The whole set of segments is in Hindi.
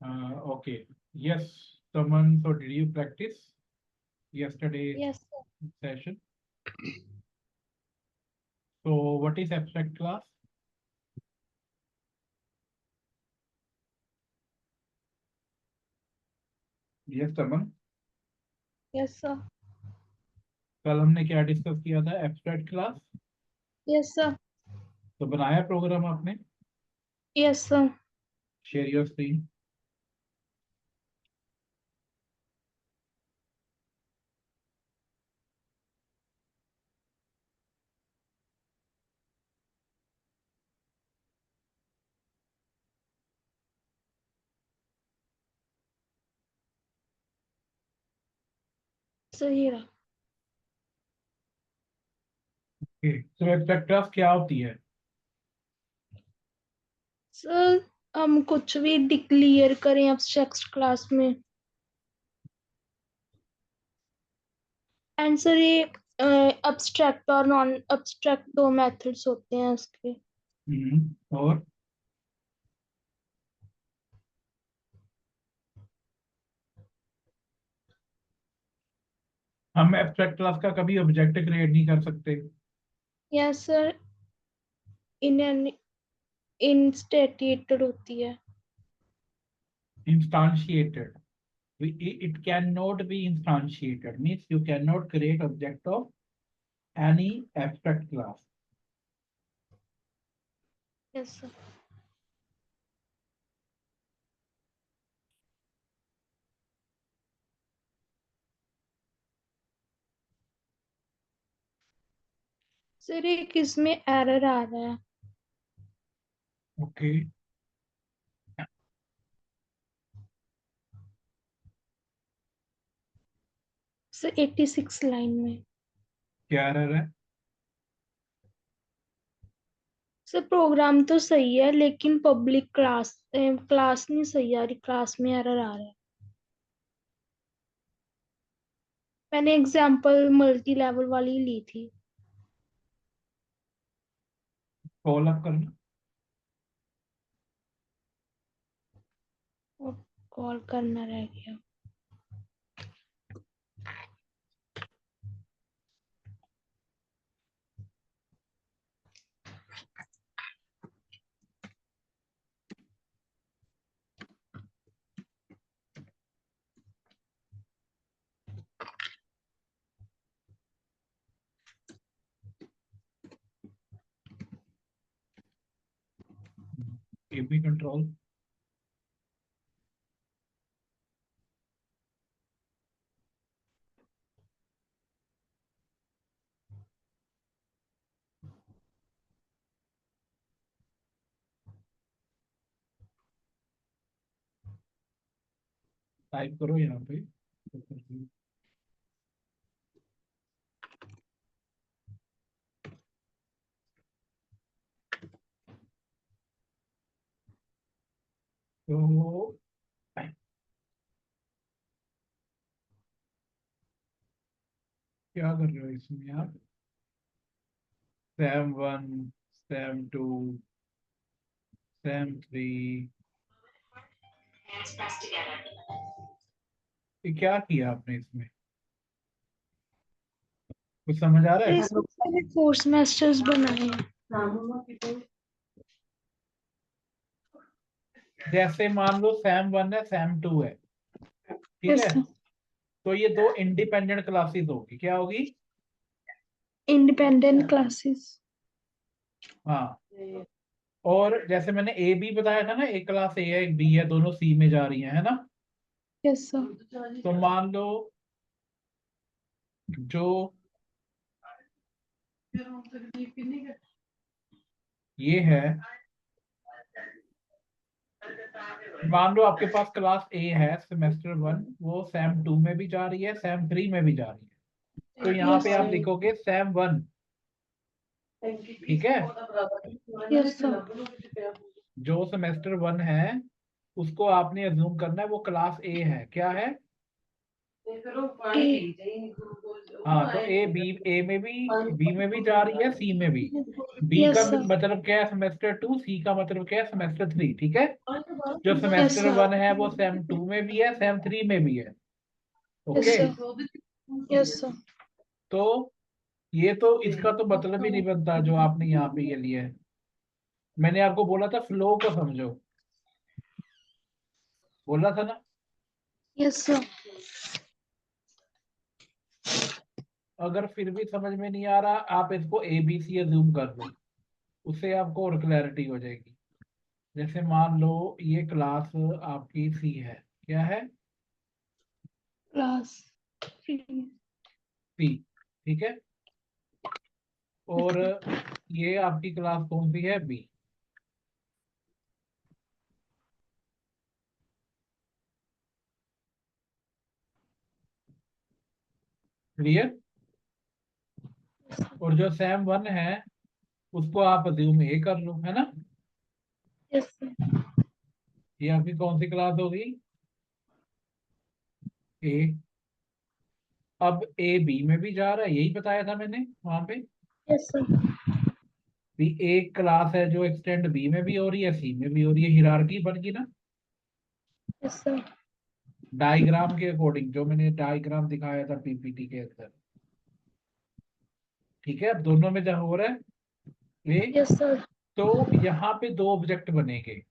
Okay. Yes, Saman. So did you practice yesterday Yes, sir. session? So what is abstract class? Yes, Saman. Yes, sir. कल हमने क्या डिस्कस किया था? Abstract class. Yes, sir. तो बनाया प्रोग्राम आपने? Yes, sir. Share your screen. सही रहा। तो एब्स्ट्रैक्ट क्लास क्या होती है? सर हम कुछ भी डिक्लेयर करें एब्स्ट्रैक्ट क्लास में। आंसर ये एब्स्ट्रैक्ट और नॉन एब्स्ट्रैक्ट दो मेथड्स होते हैं उसके। और हम एब्स्ट्रैक्ट क्लास का कभी ऑब्जेक्ट क्रिएट नहीं कर सकते। यस सर, इन इंस्टेटिएटेड होती है। इंस्टांशिएटेड। It cannot be instantiated, means you cannot create object of any abstract class. Yes sir. Sir ये किसमें एरर आ रहा है? Okay. सर 86 लाइन में। क्या एरर है? सर प्रोग्राम तो सही है लेकिन पब्लिक क्लास नहीं सही आ रही, क्लास में एरर आ रहा है। मैंने एग्जांपल मल्टी लेवल वाली ली थी। कॉल अप करना। और कॉल करना रह गया। AB control. टाइप करो यहाँ पे। तो क्या कर रहे हो इसमें आप? Sam one, Sam two, Sam three, ये क्या किया आपने इसमें? कुछ समझ आ रहा है? इसमें फोर्स मास्टर्स बनाए हैं। जैसे मान लो सैम वन है, सैम टू है, ठीक है? Yes sir. तो ये दो इंडिपेंडेंट क्लासेस होगी। क्या होगी? Independent classes. हाँ। और जैसे मैंने ए बी बताया था ना, एक क्लास ए है एक बी है, दोनों सी में जा रही हैं, है ना? Yes sir. तो मान लो जो ये है, मान लो आपके पास क्लास ए है सेमेस्टर वन, वो सैम टू में भी जा रही है, सैम थ्री में भी जा रही है। तो यहाँ यस पे आप सर। लिखोगे सैम वन, ठीक है? Yes sir. जो सेमेस्टर वन है उसको आपने अज्यूम करना है वो क्लास ए है। क्या है? हाँ, तो ए में भी, बी में भी जा रही है, सी में भी। बी यस का सर। मतलब क्या है, सेमेस्टर 2। सी का मतलब क्या है, सेमेस्टर 3। ठीक है। जो यस सेमेस्टर 1 सर। है वो सेम 2 में भी है, सेम 3 में भी है। Yes okay. Sir. Yes sir. तो ये तो इसका तो मतलब ही नहीं बनता जो आपने यहाँ पे ये लिया है। मैंने आपको बोला था फ्लो को समझो, बोला था ना। Yes sir. अगर फिर भी समझ में नहीं आ रहा, आप इसको ABC अज्यूम कर लो, उससे आपको और क्लैरिटी हो जाएगी। जैसे मान लो ये क्लास आपकी सी है, क्या है, क्लास। सी। ठीक है। और ये आपकी क्लास कौन सी है, बी। क्लियर। और जो सेम 1 है उसको आप अज्यूम ए कर लो, है ना। Yes sir. ये आपकी कौन सी क्लास होगी, ए। अब ए बी में भी जा रहा है, यही बताया था मैंने वहां पे। Yes sir. भी एक क्लास है जो एक्सटेंड बी में भी हो रही है, सी में भी हो रही है, हिरार्की बन गई ना। Yes sir. डायग्राम के अकॉर्डिंग, जो मैंने डायग्राम दिखाया था PPT के अंदर। ठीक है। अब दोनों में जहाँ हो रहा है ये, यस सर। तो यहाँ पे दो ऑब्जेक्ट बनेंगे।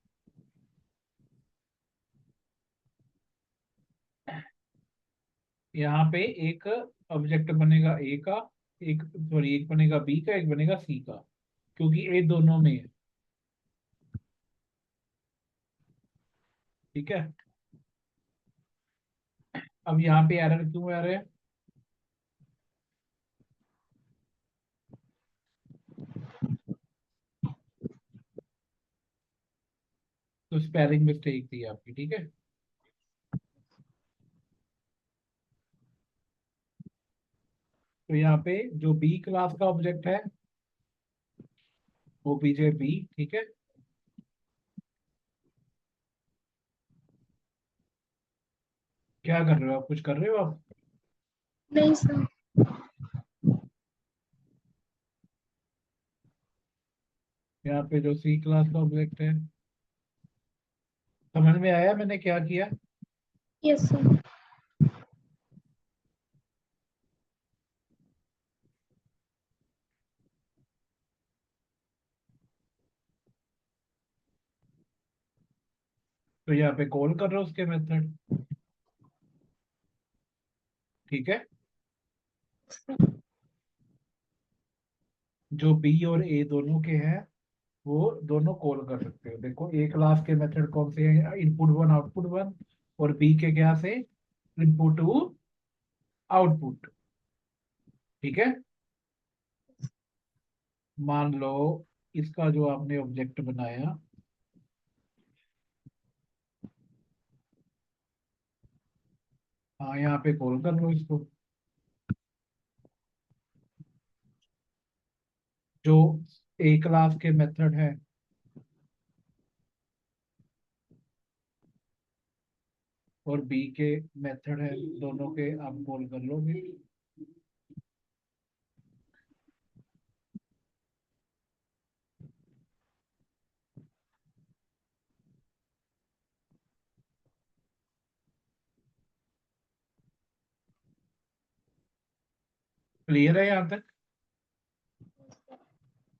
यहाँ पे एक ऑब्जेक्ट बनेगा ए का, एक सॉरी एक बनेगा बी का, एक बनेगा सी का, क्योंकि ए दोनों में है। ठीक है। अब यहाँ पे एरर क्यों आ रहा है, तो स्पेलिंग मिस्टेक थी आपकी। ठीक है। तो यहाँ पे जो बी क्लास का ऑब्जेक्ट है वो बीजे बी। ठीक है। क्या कर रहे हो आप, कुछ कर रहे हो आप। नहीं सर। यहाँ पे जो सी क्लास का ऑब्जेक्ट है, समझ में आया मैंने क्या किया। Yes sir. तो यहाँ पे कॉल कर रहे हो उसके मेथड। ठीक है। जो बी और ए दोनों के हैं वो दोनों कॉल कर सकते हो। देखो ए क्लास के मेथड कौन से हैं, इनपुट 1 आउटपुट 1। और बी के क्या से, इनपुट 2 आउटपुट। ठीक है। मान लो इसका जो आपने ऑब्जेक्ट बनाया, हाँ यहाँ पे कॉल कर लो इसको। जो ए क्लास के मेथड है और बी के मेथड है, दोनों के आप कॉल कर लोगे। क्लियर है यहाँ तक।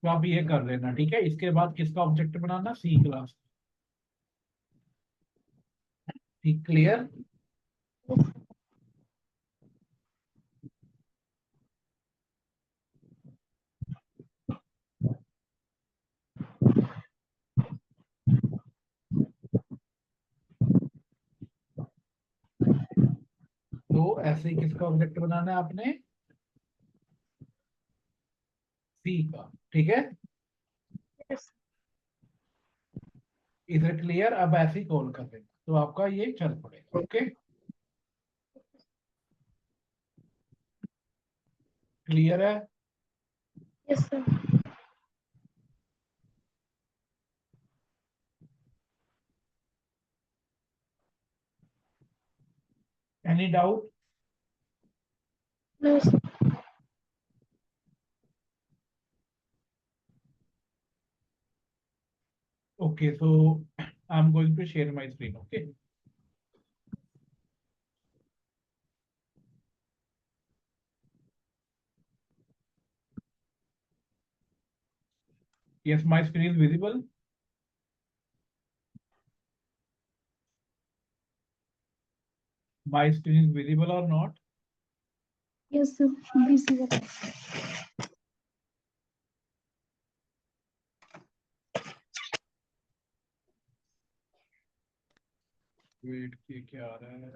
तो आप ये कर लेना। ठीक है। इसके बाद किसका ऑब्जेक्ट बनाना, सी क्लास। ठीक, क्लियर। तो ऐसे ही किसका ऑब्जेक्ट बनाना है आपने, सी का। ठीक है। यस। इधर क्लियर। अब ऐसे ही कॉल कर देना तो आपका ये चल पड़ेगा। ओके। क्लियर है। Yes sir. Any doubt. No, sir. Okay, so I'm going to share my screen. Okay. Yes, my screen is visible. My screen is visible or not? Yes, sir. Visible. Wait किए क्या आ रहा है?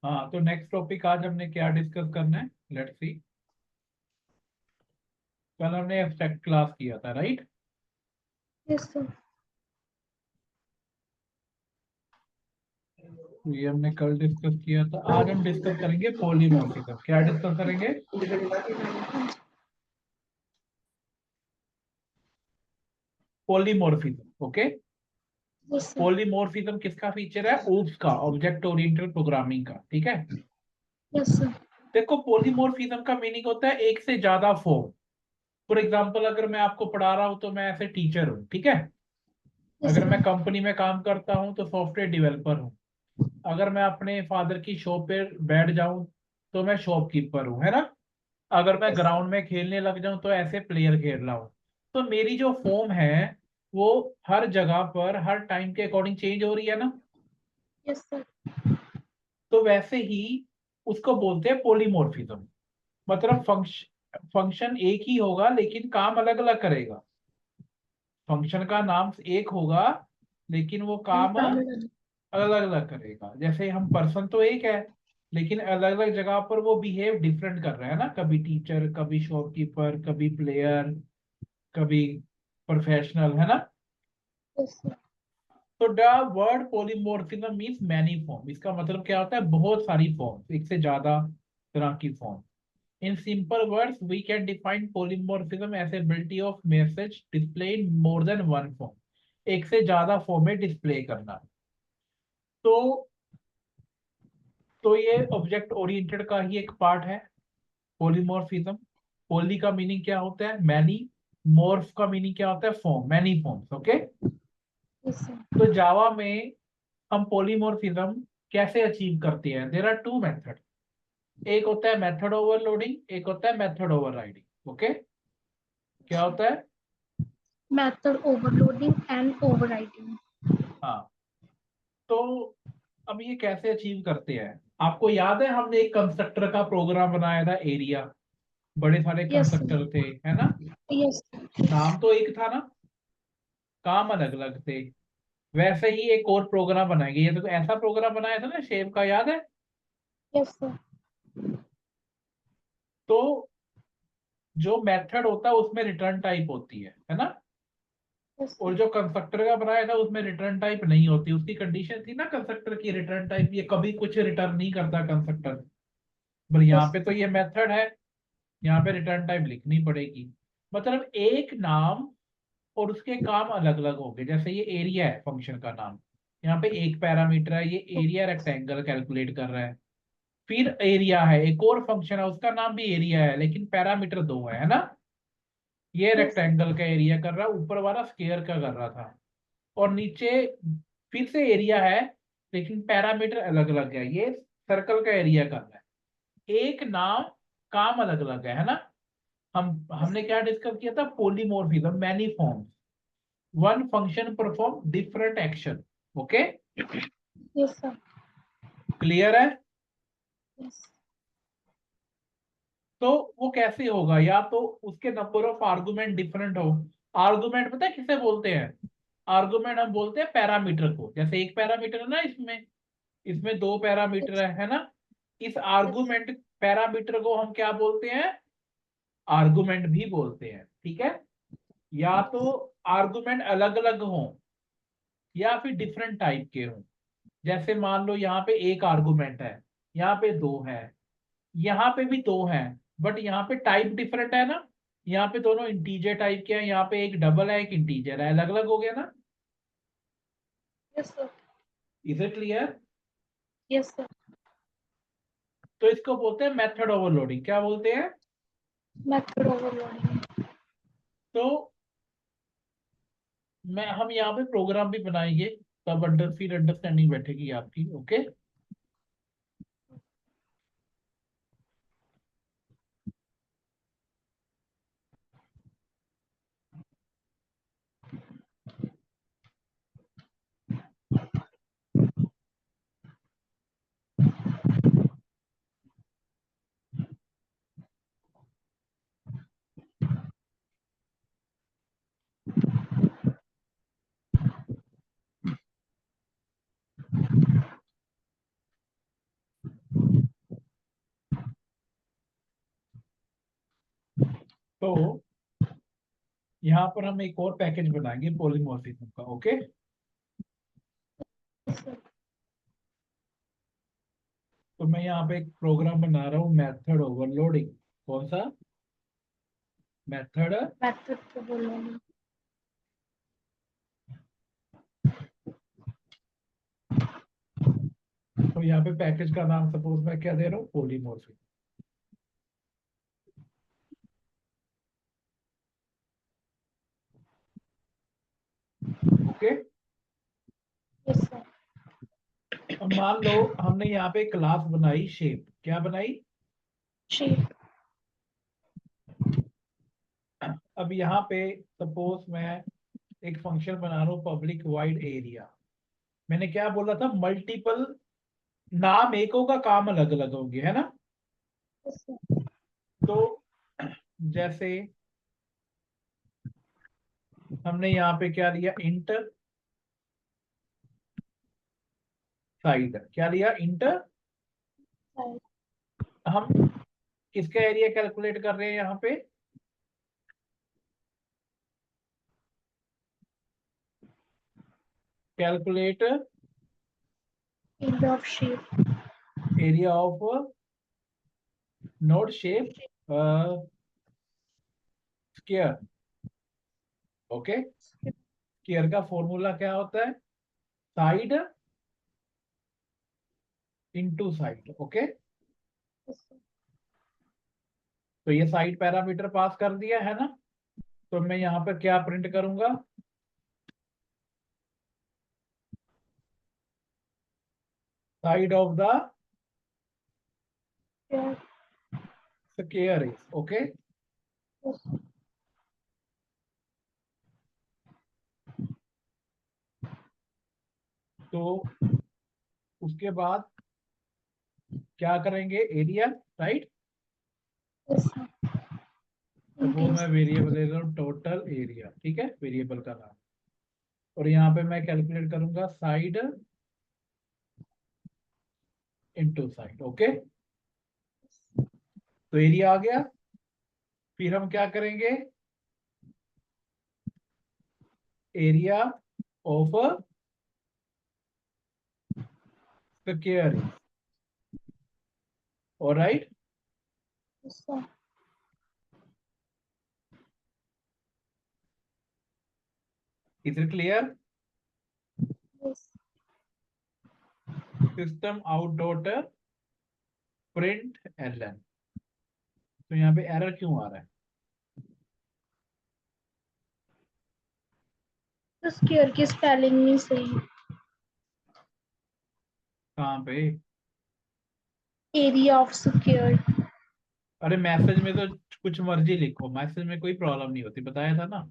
हाँ, तो नेक्स्ट टॉपिक आज हमने क्या डिस्कस करना है? Let's see. कल हमने एब्स्ट्रैक्ट क्लास किया था, राइट? Yes, sir. ये हमने कल डिस्कस किया था। आज हम डिस्कस करेंगे पॉलीमॉर्फिज्म। क्या डिस्कस करेंगे? Polymorphism. Okay. Yes, sir. Polymorphism किसका फीचर है? ओप्स का, ऑब्जेक्ट ओरिएंटेड प्रोग्रामिंग का। ठीक है। Yes, sir. देखो, पॉलीमॉर्फिज्म का मीनिंग होता है एक से ज्यादा फॉर्म। फॉर एग्जाम्पल, अगर मैं आपको पढ़ा रहा हूं तो मैं ऐसे टीचर हूँ, ठीक है। Yes, अगर sir. मैं कंपनी में काम करता हूँ तो सॉफ्टवेयर डेवलपर हूँ। अगर मैं अपने फादर की शॉप पे बैठ जाऊं तो मैं शॉपकीपर हूँ, है ना। अगर मैं Yes, sir. ग्राउंड में खेलने लग जाऊं तो ऐसे प्लेयर खेल रहा हूँ। तो मेरी जो फॉर्म है वो हर जगह पर हर टाइम के अकॉर्डिंग चेंज हो रही है ना। Yes, sir. तो वैसे ही उसको बोलते हैं पॉलीमॉर्फिज्म। मतलब फंक्शन एक ही होगा लेकिन काम अलग अलग करेगा। फंक्शन का नाम एक होगा लेकिन वो काम Family. अलग अलग करेगा। जैसे हम पर्सन तो एक है लेकिन अलग अलग जगह पर वो बिहेव डिफरेंट कर रहा है ना। कभी टीचर, कभी शॉपकीपर, कभी प्लेयर, कभी प्रोफेशनल, है ना। Yes, sir. तो the word polymorphism means many form. इसका मतलब क्या होता है? बहुत सारी फॉर्म, एक से ज्यादा तरह की form. In simple words we can define polymorphism as ability of message display in more than one form. एक से ज्यादा फॉर्म में डिस्प्ले करना। तो ये ऑब्जेक्ट ओरिएंटेड का ही एक पार्ट है, पॉलीमॉर्फिज्म। पॉली का मीनिंग क्या होता है? मैनी। मॉर्फ का मीनिंग क्या होता है? Form, many forms. Okay. Yes, sir. तो जावा में हम पॉलीमॉर्फिज्म कैसे अचीव करते हैं? There are two method. एक होता है मेथड ओवरलोडिंग, एक होता है मेथड ओवरराइडिंग। ओके। क्या होता है? Method overloading and overriding. हाँ। तो अब ये कैसे अचीव करते हैं? आपको याद है हमने एक कंस्ट्रक्टर का प्रोग्राम बनाया था, एरिया। बड़े सारे Yes, sir. कंस्ट्रक्टर थे, है ना। Yes, sir. नाम तो एक था ना, काम अलग अलग थे। वैसे ही एक और प्रोग्राम बनाएंगे। ये तो ऐसा प्रोग्राम बनाया था ना शेप का, याद है? Yes, sir. तो जो मेथड होता है उसमें रिटर्न टाइप होती है ना। Yes, और sir. जो कंस्ट्रक्टर का बनाया था उसमें रिटर्न टाइप नहीं होती। उसकी कंडीशन थी ना कंस्ट्रक्टर की, रिटर्न टाइप ये कभी कुछ रिटर्न नहीं करता कंस्ट्रक्टर। पर यहाँ Yes, पे तो ये मेथड है, यहाँ पे रिटर्न टाइप लिखनी पड़ेगी। मतलब एक नाम और उसके काम अलग अलग होंगे। जैसे ये एरिया है फंक्शन का नाम, यहाँ पे एक पैरामीटर है, ये एरिया रेक्टेंगल कैलकुलेट कर रहा है। फिर एरिया है, एक और फंक्शन है उसका नाम भी एरिया है लेकिन पैरामीटर दो है ना। ये yes, sir. रेक्टेंगल का एरिया कर रहा है, ऊपर वाला स्क्वायर का कर रहा था। और नीचे फिर से एरिया है लेकिन पैरामीटर अलग अलग है, ये सर्कल का एरिया कर रहा है। एक नाम, काम अलग अलग है ना। हमने क्या डिस्कस किया था? Polymorphism, many forms. One function perform different action. Okay. Yes, sir. Clear है? Yes. तो वो कैसे होगा? या तो उसके नंबर ऑफ आर्गुमेंट डिफरेंट हो। आर्गुमेंट पता है किसे बोलते हैं? आर्गुमेंट हम बोलते हैं पैरामीटर को। जैसे एक पैरामीटर है ना, इसमें इसमें दो पैरामीटर Yes. है ना। इस Yes. आर्गुमेंट पैरामीटर को हम क्या बोलते हैं? आर्गुमेंट भी बोलते हैं, ठीक है। या तो आर्गुमेंट अलग अलग हों या फिर डिफरेंट टाइप के हों। जैसे मान लो यहाँ पे एक आर्गुमेंट है, यहाँ पे दो है, यहाँ पे भी दो हैं, बट यहाँ पे टाइप डिफरेंट है ना। यहाँ पे दोनों इंटीजर टाइप के हैं, यहाँ पे एक डबल है एक इंटीजर है, अलग अलग हो गया ना। Yes sir. Is it clear? Yes sir. तो इसको बोलते हैं मेथड ओवरलोडिंग। क्या बोलते हैं? Method overloading. तो हम यहाँ पे प्रोग्राम भी बनाएंगे, तब फिर अंडरस्टैंडिंग बैठेगी आपकी। ओके। तो यहाँ पर हम एक और पैकेज बनाएंगे पॉलीमॉर्फिज्म का। ओके। तो मैं यहाँ पे एक प्रोग्राम बना रहा हूँ मेथड ओवरलोडिंग। कौन सा? मेथड। Method overloading. तो यहाँ पे पैकेज का नाम सपोज मैं क्या दे रहा हूँ, पॉलीमॉर्फिज्म। ओके। Yes sir. अब मान लो हमने यहाँ पे क्लास बनाई शेप। क्या बनाई? शेप। अब यहाँ पे सपोज मैं एक फंक्शन बना रहा हूँ पब्लिक वाइड एरिया। मैंने क्या बोला था? मल्टीपल नाम एक होगा, काम अलग अलग होंगे, है ना। Yes sir. तो जैसे हमने यहाँ पे क्या लिया, इंट साइड। क्या लिया? इंट। हम किसका एरिया कैलकुलेट कर रहे हैं यहाँ पे? Calculate area of shape. Area of node shape square. Okay. Square का फॉर्मूला क्या होता है? Side into side. ओके। तो ये साइड पैरामीटर पास कर दिया है ना। तो मैं यहाँ पर क्या प्रिंट करूंगा? Side of the square is. Okay. तो उसके बाद क्या करेंगे? एरिया। राइट। सपोज मैं वेरिएबल दे रहा हूँ टोटल एरिया। ठीक है, वेरिएबल का नाम। और यहाँ पे मैं कैलकुलेट करूंगा साइड इनटू साइड। ओके। तो एरिया आ गया। फिर हम क्या करेंगे? Area of square is. Alright. Is it clear? System out dot print ln. तो यहाँ पे एरर क्यों आ रहा है? तो स्क्वायर की स्पेलिंग नहीं सही। कहाँ पे? Area of square. अरे मैसेज में तो कुछ मर्जी लिखो, मैसेज में कोई प्रॉब्लम नहीं होती, बताया था ना।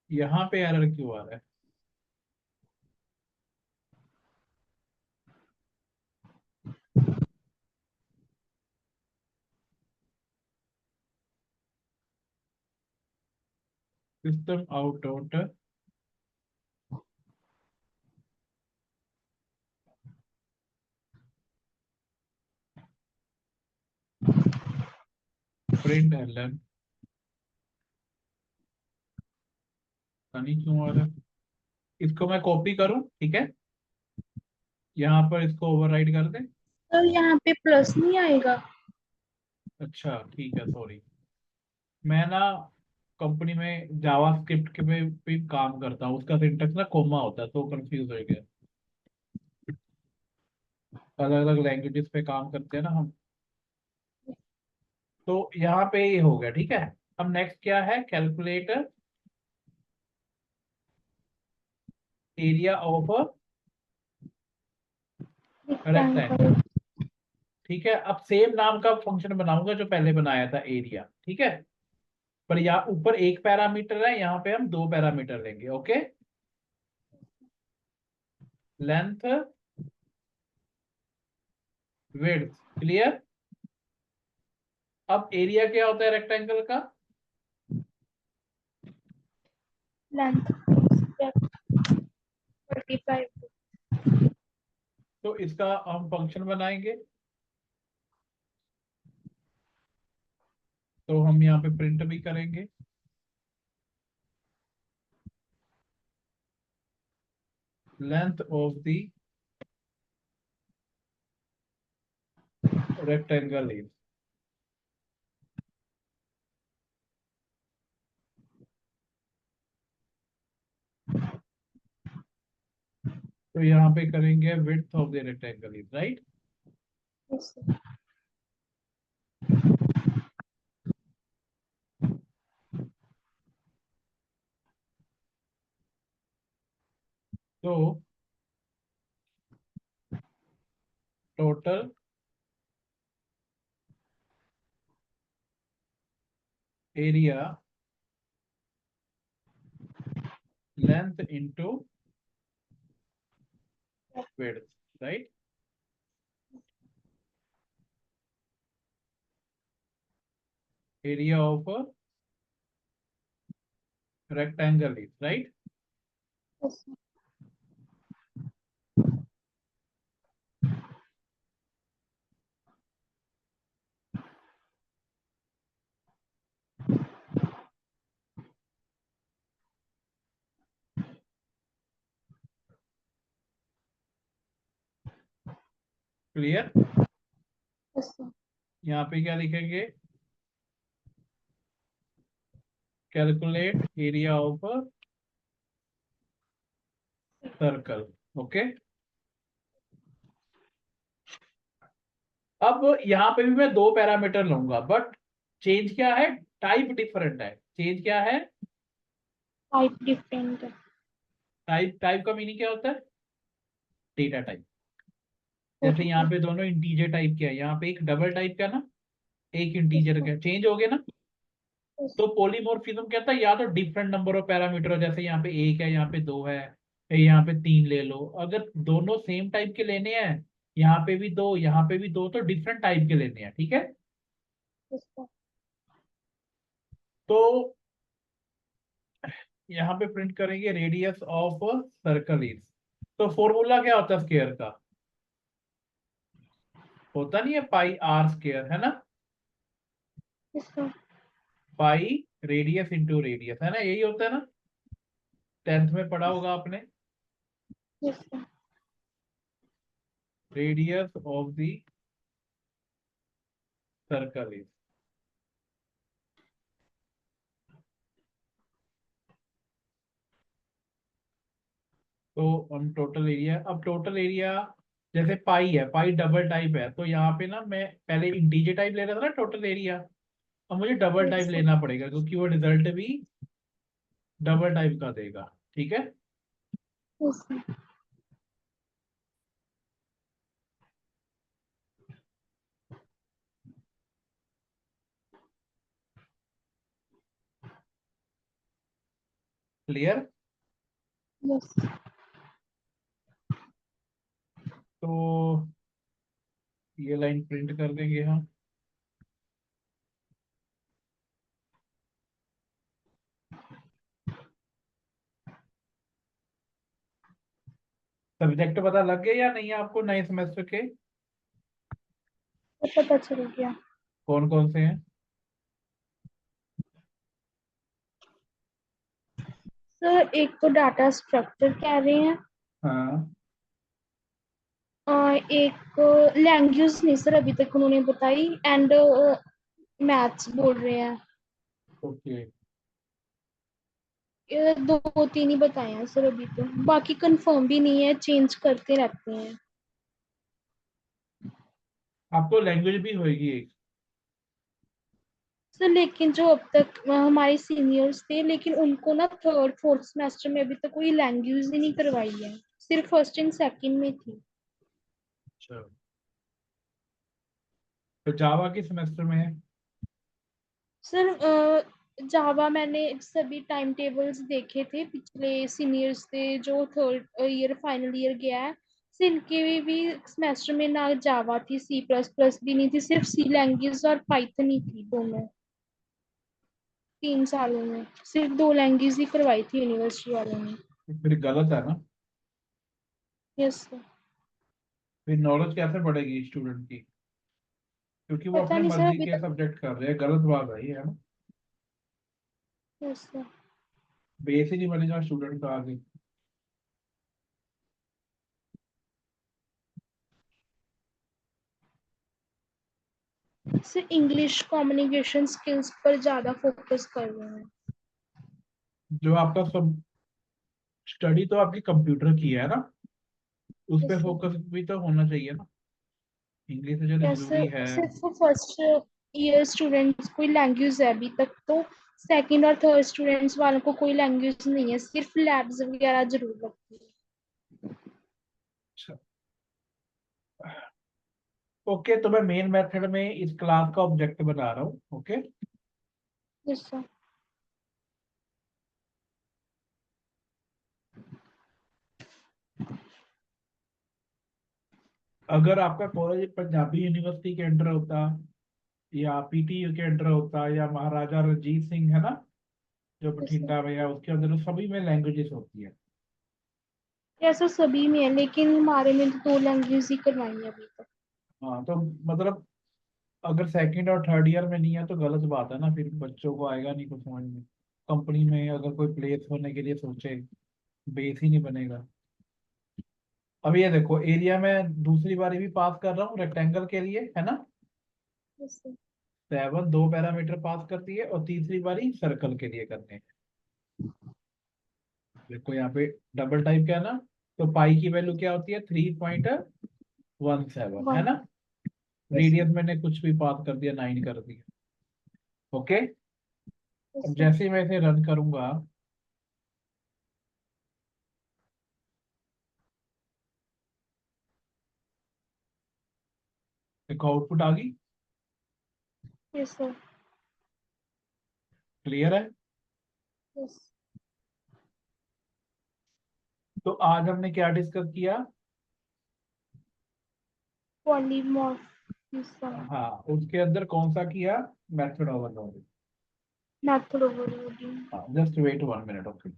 यहाँ पे एरर क्यों आ रहा है? System out dot print ln. पता नहीं क्यों आ रहा है। इसको मैं कॉपी करूं, ठीक है। यहाँ पर इसको ओवरराइड कर दें। तो यहाँ पे प्लस नहीं आएगा? अच्छा ठीक है, सॉरी। मैं ना कंपनी में जावा स्क्रिप्ट के पे भी काम करता हूँ, उसका सिंटेक्स ना कोमा होता है, तो कंफ्यूज हो गया। अलग अलग लैंग्वेजेस पे काम करते हैं ना हम। तो यहाँ पे ये हो गया, ठीक है। अब नेक्स्ट क्या है, calculate area of rectangle. Rectangle. ठीक है, अब सेम नाम का फंक्शन बनाऊंगा जो पहले बनाया था, एरिया, ठीक है। पर यहाँ ऊपर एक पैरामीटर है, यहाँ पे हम दो पैरामीटर लेंगे, ओके। Length, width, clear. अब एरिया क्या होता है रेक्टेंगल का? Length multiply. तो इसका हम फंक्शन बनाएंगे। तो हम यहाँ पे प्रिंट भी करेंगे, length of the rectangle is. तो यहाँ पे करेंगे width of the rectangle is, right. तो total area length into width, right. Area of rectangle is, right. Clear. यहाँ पे क्या लिखेंगे, calculate area of circle, okay. अब यहाँ पे भी मैं दो पैरामीटर लूंगा, बट चेंज क्या है, टाइप डिफरेंट है। चेंज क्या है, टाइप डिफरेंट है। टाइप। टाइप का मीनिंग क्या होता है, डेटा टाइप। जैसे यहाँ पे दोनों इंटीजर टाइप के हैं, यहाँ पे एक डबल टाइप का ना, एक इंटीजर का, चेंज हो गया ना। तो पॉलीमॉर्फिज्म क्या था, या तो डिफरेंट नंबर ऑफ पैरामीटर हो, जैसे यहाँ पे एक है, यहाँ पे दो है, या यहाँ पे तीन ले लो। अगर दोनों सेम टाइप के लेने हैं, यहाँ पे भी दो, यहाँ पे भी दो, तो डिफरेंट टाइप के लेने हैं, ठीक है। तो यहाँ पे प्रिंट करेंगे रेडियस ऑफ सर्कल इज। तो फॉर्मूला क्या होता है स्क्वायर का, होता नहीं है पाई आर स्क्वायर, है ना। पाई रेडियस इंटू रेडियस, है ना, यही होता है ना। 10th में पढ़ा होगा आपने, radius of the circle is. तो हम टोटल एरिया, अब टोटल एरिया जैसे पाई है, पाई डबल टाइप है, तो यहाँ पे ना मैं पहले इंटीजर टाइप ले रहा था ना टोटल एरिया, अब मुझे डबल टाइप लेना पड़ेगा, क्योंकि वो रिजल्ट भी डबल टाइप का देगा, ठीक है। क्लियर। तो ये लाइन प्रिंट कर देंगे हम। सब्जेक्ट पता लग गए या नहीं आपको नए सेमेस्टर के, पता चल गया। कौन कौन से हैं? सर एक तो डाटा स्ट्रक्चर कह रहे हैं, हाँ, एक लैंग्वेज नहीं सर अभी तक उन्होंने बताई, एंड मैथ्स बोल रहे हैं। ओके। ये दो तीन ही बताए हैं सर अभी तो, बाकी कंफर्म भी नहीं है, चेंज करते रहते हैं। आपको लैंग्वेज भी होगी एक। सर लेकिन जो अब तक हमारे सीनियर्स थे, लेकिन उनको ना थर्ड फोर्थ सेमेस्टर में अभी तक कोई लैंग्वेज ही नहीं करवाई है, सिर्फ फर्स्ट एंड सेकंड में थी। अच्छा, तो जावा किस सेमेस्टर में है? सर जावा मैंने सभी टाइम टेबल्स देखे थे, पिछले सीनियर्स थे जो थर्ड ईयर फाइनल ईयर गया है, इनके भी सेमेस्टर में ना जावा थी, सी प्लस प्लस भी नहीं थी, सिर्फ सी लैंग्वेज और पाइथन ही थी दोनों। 3 सालों में सिर्फ 2 लैंग्वेज ही करवाई थी यूनिवर्सिटी वालों ने। फिर गलत है ना? Yes sir. फिर नॉलेज कैसे बढ़ेगी स्टूडेंट की? क्योंकि वो पता अपने नहीं सर मर्जी अभी के तक। सब्जेक्ट कर रहे हैं, गलत बात है ये, है ना? Yes sir. बेस ही नहीं बनेगा स्टूडेंट का आगे। सर इंग्लिश कम्युनिकेशन स्किल्स पर ज्यादा फोकस कर रहे हैं। जो आपका सब स्टडी तो आपकी कंप्यूटर की है ना, उस यस पे सर। फोकस भी तो होना चाहिए ना। इंग्लिश तो चलो यस जरूरी सर, है। सिर्फ फर्स्ट ईयर स्टूडेंट्स कोई लैंग्वेज है अभी तक तो, सेकंड और थर्ड स्टूडेंट्स वालों को कोई लैंग्वेज नहीं है, सिर्फ लैब्स वगैरह जरूर लगती है। अच्छा, ओके, तो मैं मेन मेथड में इस क्लास का ऑब्जेक्ट बना रहा हूँ। Okay, yes sir. अगर आपका कॉलेज पंजाबी यूनिवर्सिटी के अंडर होता, या पीटीयू के अंडर होता, या महाराजा रंजीत सिंह है ना, जो यस सर। बठिंडा में है, उसके अंदर तो सभी में लैंग्वेजेस होती है। ऐसा सभी में है, लेकिन हमारे में तो 2 लैंग्वेज ही करवाई है अभी तक। हाँ, तो मतलब अगर सेकंड और थर्ड ईयर में नहीं है तो गलत बात है ना, फिर बच्चों को आएगा नहीं कुछ समझ में। कंपनी में अगर कोई प्लेस होने के लिए सोचे, बेस ही नहीं बनेगा। अब ये देखो, एरिया में दूसरी बारी भी पास कर रहा हूँ रेक्टेंगल के लिए, है ना? Yes sir. 7 दो पैरामीटर पास कर दिए, और तीसरी बारी सर्कल के लिए करने हैं। देखो यहाँ पे डबल टाइप क्या है ना, तो पाई की वैल्यू क्या होती है? 3.17, है 1। ना? Yes sir. रेडियस मैंने कुछ भी पास कर दिया, 9 कर दिया। ओके, यस अब सर। जैसे ही मैं इसे रन करूंगा, देखो आउटपुट आ गई। Yes sir. क्लियर है? यस। तो आज हमने क्या डिस्कस किया? पॉलीमॉर्फिज्म। हाँ, उसके अंदर कौन सा किया? Method overloading. Method overloading. हाँ, just wait 1 minute. Okay.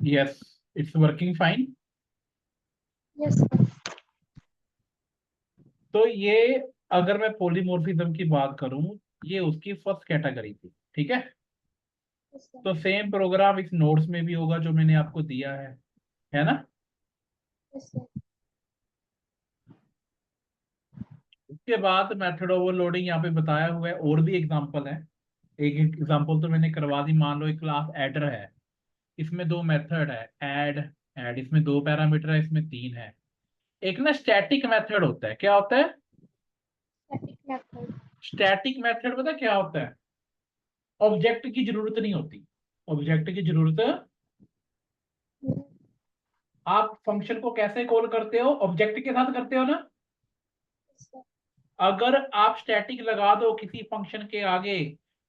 Yes, it's working fine. Yes sir. तो ये, अगर मैं पॉलीमॉर्फिज्म की बात करूं, ये उसकी फर्स्ट कैटेगरी थी, ठीक है? Yes sir. तो सेम प्रोग्राम इस नोट्स में भी होगा जो मैंने आपको दिया है ना? Yes sir. उसके बाद मेथड ओवरलोडिंग यहाँ पे बताया हुआ है, और भी एग्जांपल है। एक एग्जांपल तो मैंने करवा दी। मान लो एक क्लास एडर है, इसमें दो मेथड है, ऐड ऐड, इसमें दो पैरामीटर है, इसमें तीन है। एक ना स्टैटिक मेथड होता है, क्या होता है? Static method. स्टैटिक मेथड पता है क्या होता है? ऑब्जेक्ट की जरूरत नहीं होती। ऑब्जेक्ट की जरूरत आप फंक्शन को कैसे कॉल करते हो? ऑब्जेक्ट के साथ करते हो ना। सर। अगर आप स्टैटिक लगा दो किसी फंक्शन के आगे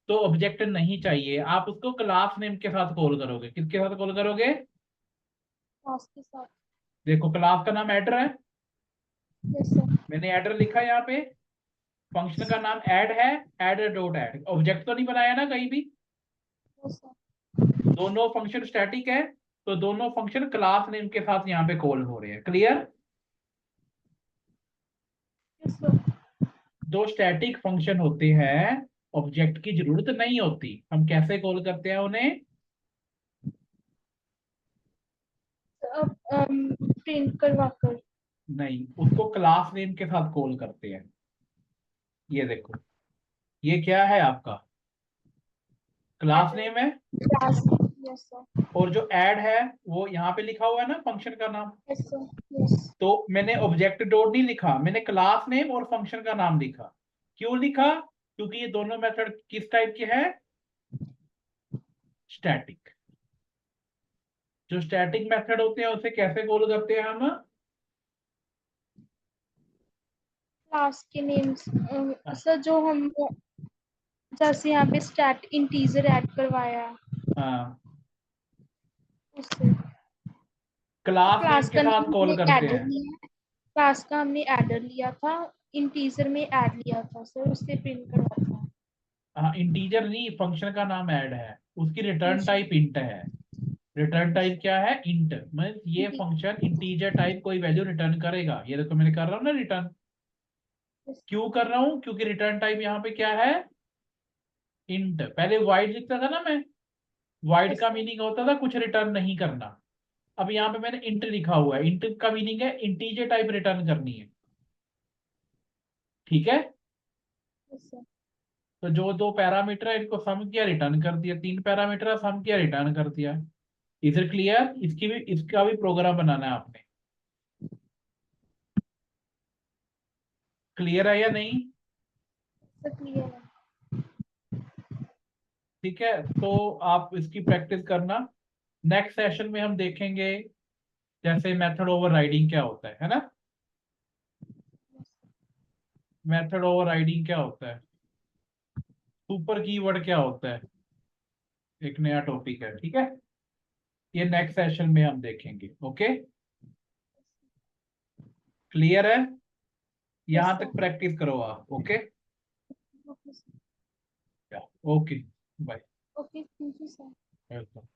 तो ऑब्जेक्ट नहीं चाहिए, आप उसको क्लास नेम के साथ कॉल करोगे। किसके साथ कॉल करोगे? क्लास के साथ। देखो क्लास का नाम एडर है, यस सर। मैंने एडर लिखा है यहाँ पे। फंक्शन का नाम ऐड है, एडर डॉट ऐड। ऑब्जेक्ट तो नहीं बनाया ना कहीं भी। Yes sir. दोनों फंक्शन स्टैटिक है, तो दोनों फंक्शन क्लास नेम के साथ यहाँ पे कॉल हो रहे हैं। क्लियर? Yes sir. दो स्टैटिक फंक्शन होते हैं, ऑब्जेक्ट की जरूरत नहीं होती, हम कैसे कॉल करते हैं उन्हें? अब प्रिंट करवा कर। नहीं, उसको क्लास नेम के साथ कॉल करते हैं। ये देखो, ये क्या है आपका? क्लास नेम है। क्लास। Yes sir. और जो ऐड है वो यहाँ पे लिखा हुआ है ना फंक्शन का नाम। Yes sir. यस। तो मैंने ऑब्जेक्ट डॉट नहीं लिखा, मैंने क्लास नेम और फंक्शन का नाम लिखा। क्यों लिखा? क्योंकि ये दोनों मेथड किस टाइप के हैं? स्टैटिक। जो स्टैटिक मेथड होते हैं उसे कैसे कॉल करते हैं हम? क्लास के नेम्स सर, जो हम जैसे यहाँ पे स्टैट इंटीजर ऐड करवाया है, हाँ, उससे। और क्लास नेम क्लास के का साथ नाम कॉल हमने करते एडर हैं। लिया है। क्लास का हमने एडर लिया था, इंटीजर में ऐड लिया था सर, उससे प्रिंट करवाता हाँ, इंटीजर नहीं, फंक्शन का नाम ऐड है, उसकी है। रिटर्न यस टाइप इंट है। रिटर्न यस टाइप क्या है? इंट। मीन्स ये सर। फंक्शन इंटीजर टाइप कोई वैल्यू रिटर्न करेगा। ये देखो मैंने कर रहा हूँ ना रिटर्न। क्यों कर रहा हूँ? क्योंकि रिटर्न टाइप यहाँ पे क्या है? इंट। पहले वाइड लिखता था ना मैं, वाइड यस का सर। मीनिंग होता था कुछ रिटर्न नहीं करना। अब यहाँ पे मैंने इंट लिखा हुआ है, इंट का मीनिंग है इंटीजर टाइप रिटर्न करनी है। ठीक है? Yes sir. तो जो दो पैरामीटर है इनको सम किया, रिटर्न कर दिया। तीन पैरामीटर सम किया, रिटर्न कर दिया। इधर क्लियर? इसकी भी, इसका भी प्रोग्राम बनाना है आपने। क्लियर है या नहीं? सर क्लियर है। ठीक है, तो आप इसकी प्रैक्टिस करना। नेक्स्ट सेशन में हम देखेंगे जैसे मेथड ओवरराइडिंग क्या होता है ना। मेथड ओवरराइडिंग क्या होता है, सुपर कीवर्ड क्या होता है, एक नया टॉपिक है। ठीक है, ये नेक्स्ट सेशन में हम देखेंगे। ओके, क्लियर है? यस यहां तक सर। प्रैक्टिस करो आप। Okay, okay sir. Okay, bye. Okay, thank you sir. Welcome.